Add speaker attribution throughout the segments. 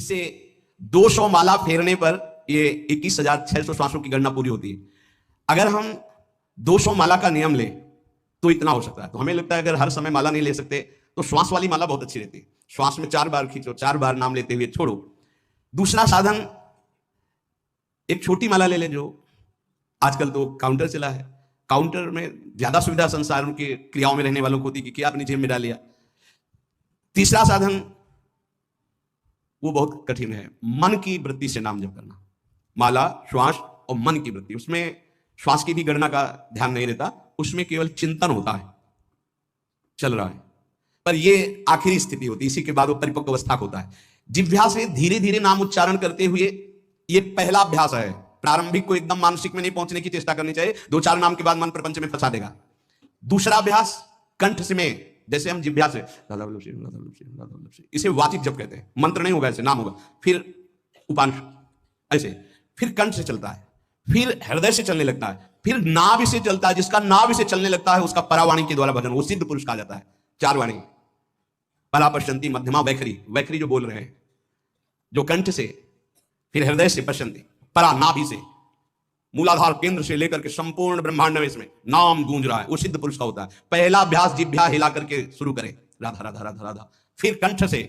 Speaker 1: इसे 200 माला फेरने पर ये 21,600 श्वासों की गणना पूरी होती है। अगर हम 200 माला का नियम ले तो इतना हो सकता है। तो हमें लगता है अगर हर समय माला नहीं ले सकते तो श्वास वाली माला बहुत अच्छी रहती है। श्वास में 4 बार खींचो, 4 बार नाम लेते हुए छोड़ो। दूसरा साधन, एक छोटी माला ले ले, जो आजकल तो काउंटर चला है। काउंटर में ज्यादा सुविधा संसार के क्रियाओं में रहने वालों को होती कि आपने जेब में डाल लिया। तीसरा साधन वो बहुत कठिन है, मन की वृत्ति से नाम जप करना। माला, श्वास और मन की वृत्ति, उसमें श्वास की भी गणना का ध्यान नहीं रहता, उसमें केवल चिंतन होता है, चल रहा है। पर ये आखिरी स्थिति होती है, इसी के बाद वो परिपक्व अवस्था होता है। जिह्वा से धीरे धीरे नाम उच्चारण करते हुए, ये पहला अभ्यास है। प्रारंभिक को एकदम मानसिक में नहीं पहुंचने की चेष्टा करनी चाहिए, 2-4 नाम के बाद मन प्रपंच में फंसा देगा। दूसरा अभ्यास कंठ से, में जैसे हम जिह्वा से इसे वाचिक जप कहते हैं। मंत्र नहीं होगा, ऐसे नाम होगा, फिर उपांश ऐसे, फिर कंठ से चलता है, फिर हृदय से चलने लगता है, फिर नाभि से चलता है। जिसका नाभि से चलने लगता है उसका परावाणी के द्वारा भजन, वो सिद्ध पुरुष कहा जाता है। 4 वाणी, परा, पश्यंती, मध्यमा, वैखरी। वैखरी जो बोल रहे हैं, जो कंठ से, फिर हृदय से, पश्यंती, परा नाभि से, मूलाधार केंद्र से लेकर के संपूर्ण ब्रह्मांड में इसमें नाम गूंज रहा है, वो सिद्ध पुरुष का होता है। पहला अभ्यास जिह्वा हिला करके शुरू करें, राधा राधा राधा राधा। फिर कंठ से,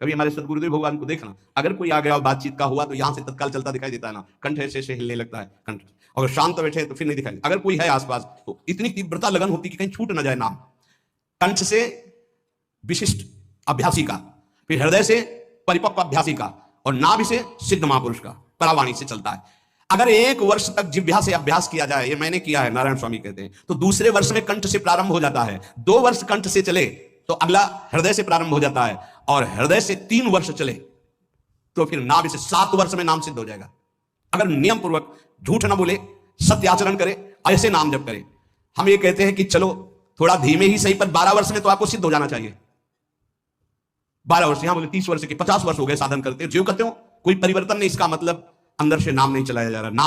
Speaker 1: कभी हमारे सदगुरुदेव भगवान को देखना, अगर कोई आ गया और बातचीत का हुआ तो यहां से तत्काल चलता दिखाई देता है ना, कंठ ऐसे हिलने लगता है कंठ। अगर शांत बैठे तो फिर नहीं दिखाई, अगर कोई है आसपास तो इतनी तीव्रता लगन होती कि कहीं छूट ना जाए नाम। कंठ से विशिष्ट अभ्यासी का, फिर हृदय से परिपक्व अभ्यासी का, और नाभि से सिद्ध महापुरुष का, परावाणी से चलता है। अगर 1 वर्ष तक जिह्वा से अभ्यास किया जाए, ये मैंने किया है, नारायण स्वामी कहते हैं, तो दूसरे वर्ष में कंठ से प्रारंभ हो जाता है। 2 वर्ष कंठ से चले तो अगला हृदय से प्रारंभ हो जाता है, और हृदय से 3 वर्ष चले तो फिर नाभि से 7 वर्ष में नाम सिद्ध हो जाएगा। अगर नियम पूर्वक झूठ ना बोले, सत्य आचरण करे, ऐसे नाम जप करे। हम ये कहते हैं कि चलो थोड़ा धीमे ही सही, पर 12 वर्ष में तो आपको सिद्ध हो जाना चाहिए। 12 वर्ष, यहां बोले 30 वर्ष के, 50 वर्ष हो गए साधन करते, जो करते हो कोई परिवर्तन नहीं, इसका मतलब अंदर से नाम नहीं चलाया जा रहा। नाम